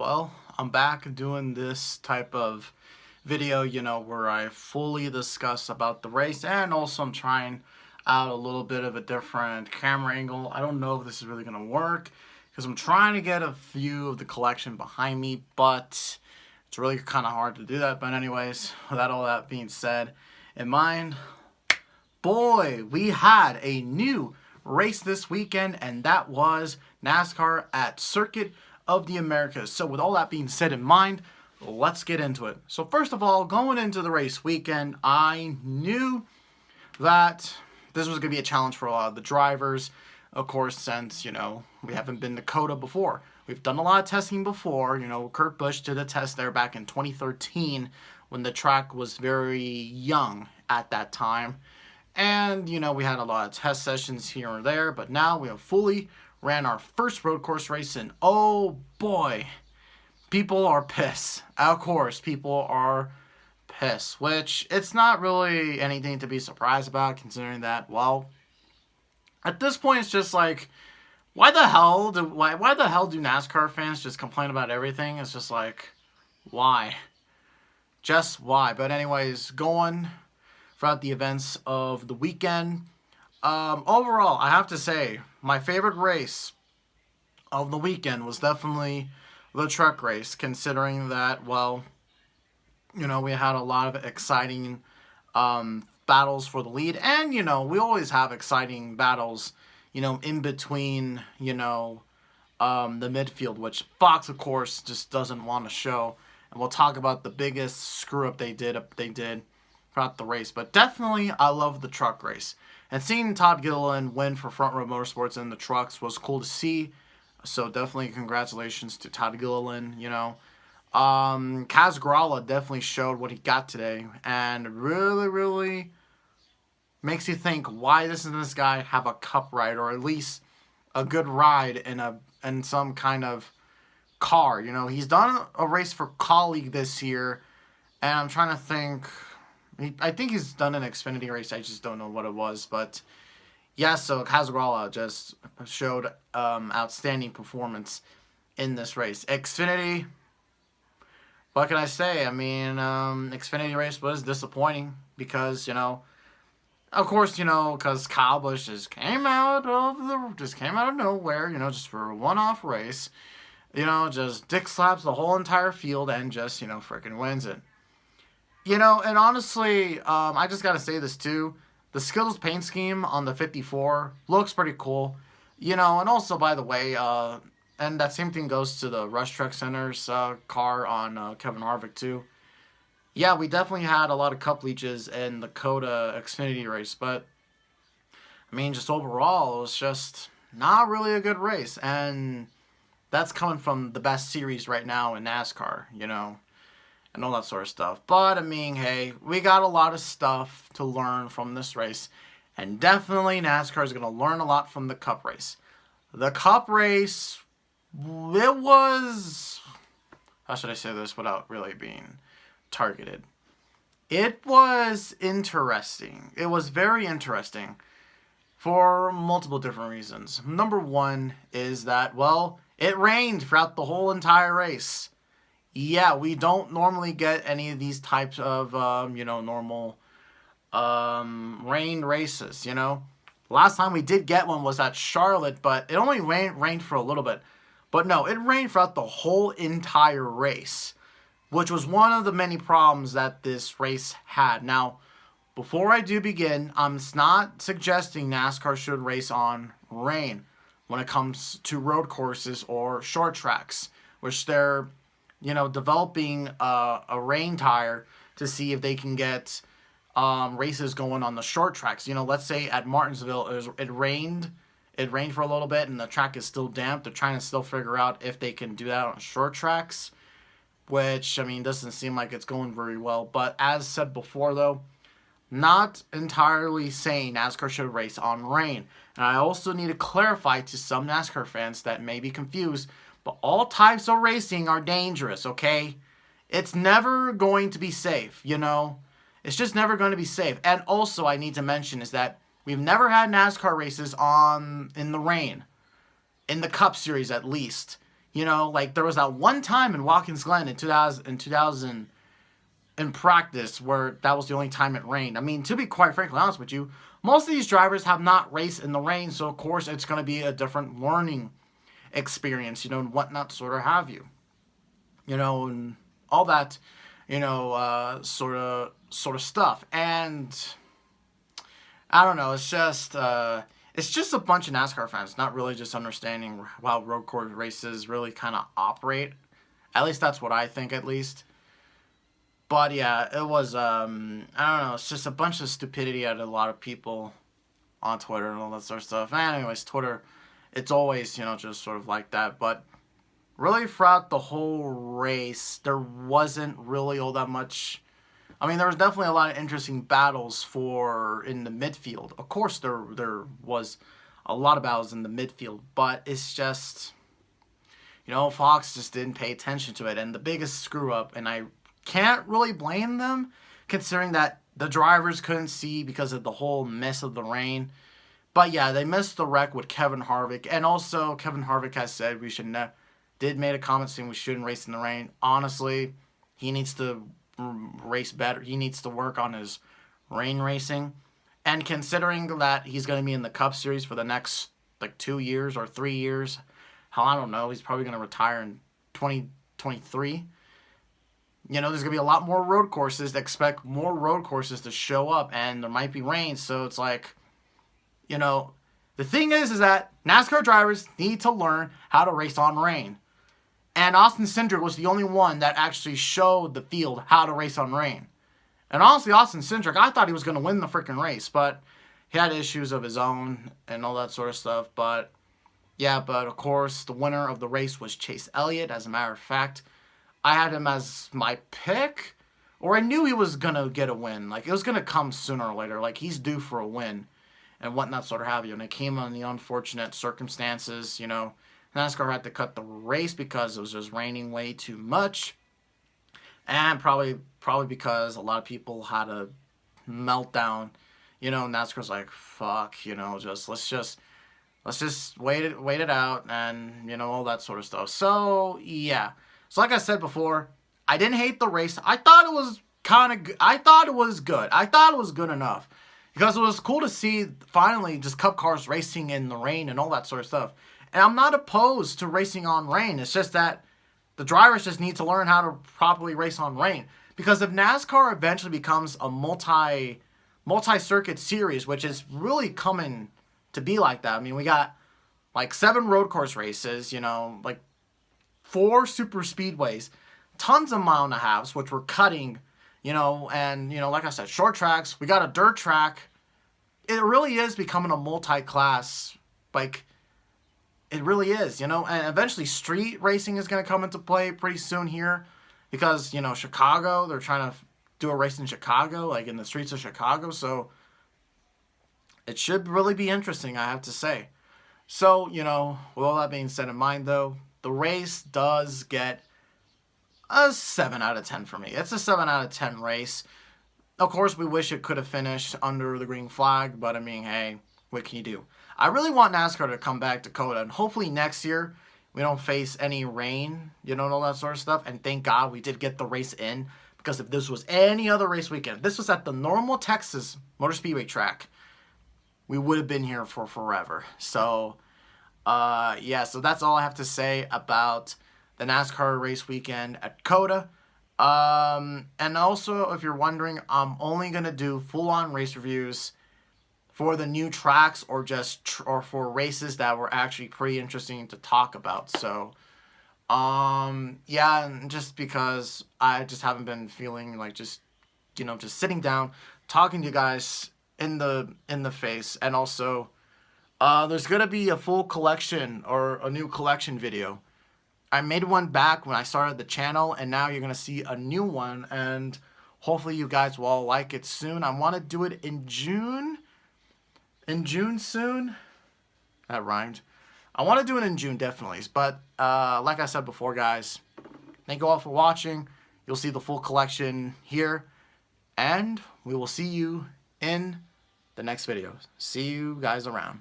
Well, I'm back doing this type of video, where I fully discuss about the race, and also I'm trying out a little bit of a different camera angle. I don't know if this is really going to work because I'm trying to get a view of the collection behind me, but it's really kind of hard to do that. But anyways, without all that being said in mind, boy, we had a new race this weekend, and that was NASCAR at Circuit of the Americas. So with all that being said in mind, let's get into it. So first of all, going into the race weekend, I knew that this was going to be a challenge for a lot of the drivers. Of course, since, we haven't been to Cota before. We've done a lot of testing before. Kurt Busch did a test there back in 2013 when the track was very young at that time. And, we had a lot of test sessions here and there, but now we have fully ran our first road course race, and oh boy, people are pissed. Of course, people are pissed, which it's not really anything to be surprised about, considering that, well, at this point, it's just like, why the hell do NASCAR fans just complain about everything? It's just like, why? Just why? But anyways, going throughout the events of the weekend, overall, I have to say, my favorite race of the weekend was definitely the truck race, considering that, well, we had a lot of exciting battles for the lead, and, we always have exciting battles, in between, the midfield, which Fox, of course, just doesn't want to show, and we'll talk about the biggest screw-up they did throughout the race. But definitely, I love the truck race. And seeing Todd Gilliland win for Front Row Motorsports in the trucks was cool to see. So definitely congratulations to Todd Gilliland, Kaz Grala definitely showed what he got today. And really, really makes you think, why doesn't this guy have a cup ride, or at least a good ride in some kind of car? He's done a race for Colleague this year. And I'm trying to think, I think he's done an Xfinity race. I just don't know what it was. But yeah, so Kaz just showed outstanding performance in this race. Xfinity, what can I say? I mean, Xfinity race was disappointing because, of course, because Kyle Busch just came out of nowhere, just for a one-off race. Just dick slaps the whole entire field and just, freaking wins it. And honestly, I just got to say this too. The Skittles paint scheme on the 54 looks pretty cool. And also, by the way, and that same thing goes to the Rush Truck Center's car on Kevin Harvick too. Yeah, we definitely had a lot of cup leeches in the Cota Xfinity race. But, I mean, just overall, it was just not really a good race. And that's coming from the best series right now in NASCAR, and all that sort of stuff. But, I mean, hey, we got a lot of stuff to learn from this race. And definitely NASCAR is going to learn a lot from the Cup race. The Cup race, it was... How should I say this without really being targeted? It was interesting. It was very interesting for multiple different reasons. Number one is that, well, it rained throughout the whole entire race. Yeah, we don't normally get any of these types of, normal rain races, Last time we did get one was at Charlotte, but it only rained for a little bit. But no, it rained throughout the whole entire race, which was one of the many problems that this race had. Now, before I do begin, I'm not suggesting NASCAR should race on rain when it comes to road courses or short tracks, which they're developing a rain tire to see if they can get races going on the short tracks. Let's say at Martinsville, it rained for a little bit and the track is still damp. They're trying to still figure out if they can do that on short tracks, which, I mean, doesn't seem like it's going very well. But as said before, though, not entirely saying NASCAR should race on rain. And I also need to clarify to some NASCAR fans that may be confused, but all types of racing are dangerous, okay? It's never going to be safe, It's just never going to be safe. And also, I need to mention is that we've never had NASCAR races in the rain. In the Cup Series, at least. You know, like there was that one time in Watkins Glen in 2000 in practice where that was the only time it rained. I mean, to be quite frankly honest with you, most of these drivers have not raced in the rain, so of course it's going to be a different learning experience, you know, and whatnot, sort of have you, you know, and all that, you know, sort of stuff. And I don't know, it's just a bunch of NASCAR fans not really just understanding how road course races really kind of operate. At least that's what I think, at least. But yeah, it was, I don't know, it's just a bunch of stupidity out of a lot of people on Twitter and all that sort of stuff. Anyways, Twitter, it's always, you know, just sort of like that. But really throughout the whole race, there wasn't really all that much. I mean, there was definitely a lot of interesting battles in the midfield. Of course, there was a lot of battles in the midfield, but it's just, you know, Fox just didn't pay attention to it. And the biggest screw up, and I can't really blame them, considering that the drivers couldn't see because of the whole mess of the rain. But yeah, they missed the wreck with Kevin Harvick, and also Kevin Harvick has said we should did made a comment saying we shouldn't race in the rain. Honestly, he needs to race better. He needs to work on his rain racing, and considering that he's going to be in the Cup Series for the next like 2 years or 3 years, hell, I don't know. He's probably going to retire in 2023. You know, there's going to be a lot more road courses. Expect more road courses to show up, and there might be rain. So it's like, you know, the thing is that NASCAR drivers need to learn how to race on rain. And Austin Cindric was the only one that actually showed the field how to race on rain. And honestly, Austin Cindric, I thought he was going to win the freaking race, but he had issues of his own and all that sort of stuff. But yeah, but of course, the winner of the race was Chase Elliott. As a matter of fact, I had him as my pick, or I knew he was going to get a win. Like, it was going to come sooner or later. Like, he's due for a win and whatnot, sort of have you. And it came on the unfortunate circumstances, you know. NASCAR had to cut the race because it was just raining way too much. And probably because a lot of people had a meltdown. You know, NASCAR's like, fuck, you know, let's just wait it out, and, you know, all that sort of stuff. So, yeah. So like I said before, I didn't hate the race. I thought it was kind of good. I thought it was good. I thought it was good enough. Because it was cool to see, finally, just Cup cars racing in the rain and all that sort of stuff. And I'm not opposed to racing on rain. It's just that the drivers just need to learn how to properly race on rain. Because if NASCAR eventually becomes a multi-circuit series, which is really coming to be like that. I mean, we got like 7 road course races, you know, like 4 super speedways, tons of mile and a halves, which we're cutting, you know, and, you know, like I said, short tracks. We got a dirt track. It really is becoming a multi-class, like, it really is, you know, and eventually street racing is going to come into play pretty soon here because, you know, Chicago, they're trying to do a race in Chicago, like in the streets of Chicago, so it should really be interesting, I have to say. So, you know, with all that being said in mind, though, the race does get a 7 out of 10 for me. It's a 7 out of 10 race. Of course, we wish it could have finished under the green flag, but I mean, hey, what can you do? I really want NASCAR to come back to Cota, and hopefully next year we don't face any rain, you know, and all that sort of stuff. And thank God we did get the race in, because if this was any other race weekend, if this was at the normal Texas Motor Speedway track, we would have been here for forever. So, yeah, so that's all I have to say about the NASCAR race weekend at Cota. And also, if you're wondering, I'm only going to do full-on race reviews for the new tracks or or for races that were actually pretty interesting to talk about. So, yeah, and just because I just haven't been feeling like just, you know, just sitting down, talking to you guys in the face. And also, there's going to be a full collection or a new collection video. I made one back when I started the channel, and now you're going to see a new one, and hopefully you guys will all like it soon. I want to do it in June. In June soon. That rhymed. I want to do it in June, definitely. But, like I said before, guys, thank you all for watching. You'll see the full collection here, and we will see you in the next video. See you guys around.